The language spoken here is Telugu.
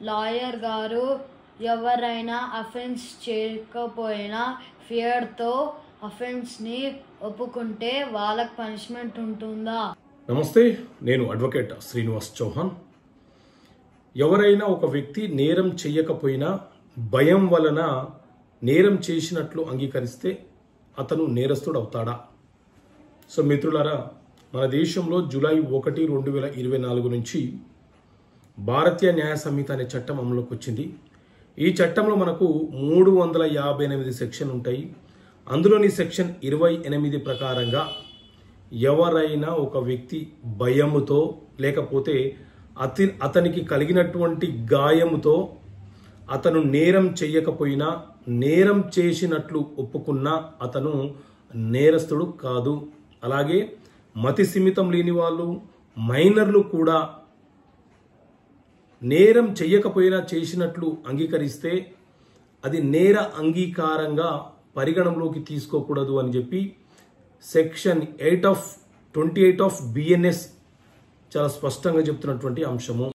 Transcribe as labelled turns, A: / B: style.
A: లాయర్ గారు ఎవరైనా అఫెన్స్ చేయకపోయినా ఫియర్తో అఫెన్స్ని ఒప్పుకుంటే వాళ్ళకి పనిష్మెంట్ ఉంటుందా?
B: నమస్తే, నేను అడ్వకేట్ శ్రీనివాస్ చౌహాన్. ఎవరైనా ఒక వ్యక్తి నేరం చేయకపోయినా భయం వలన నేరం చేసినట్లు అంగీకరిస్తే అతను నేరస్తుడు అవుతాడా? సో మిత్రులారా, మన దేశంలో జూలై 1, 2024 నుంచి భారతీయ న్యాయ సంహిత అనే చట్టం అమలులోకి వచ్చింది. ఈ చట్టంలో మనకు 358 సెక్షన్ ఉంటాయి. అందులోని సెక్షన్ 28 ప్రకారంగా ఎవరైనా ఒక వ్యక్తి భయముతో లేకపోతే అతనికి కలిగినటువంటి గాయముతో అతను నేరం చేయకపోయినా నేరం చేసినట్లు ఒప్పుకున్నా అతను నేరస్తుడు కాదు. అలాగే మతి సిమితం లేని వాళ్ళు, మైనర్లు కూడా నేరం చేయకపోయినా చేసినట్లు అంగీకరిస్తే అది నేర అంగీకారంగా పరిగణంలోకి తీసుకోకూడదు అని చెప్పి సెక్షన్ 28 ఆఫ్ BNS చాలా స్పష్టంగా చెప్తున్నటువంటి అంశము.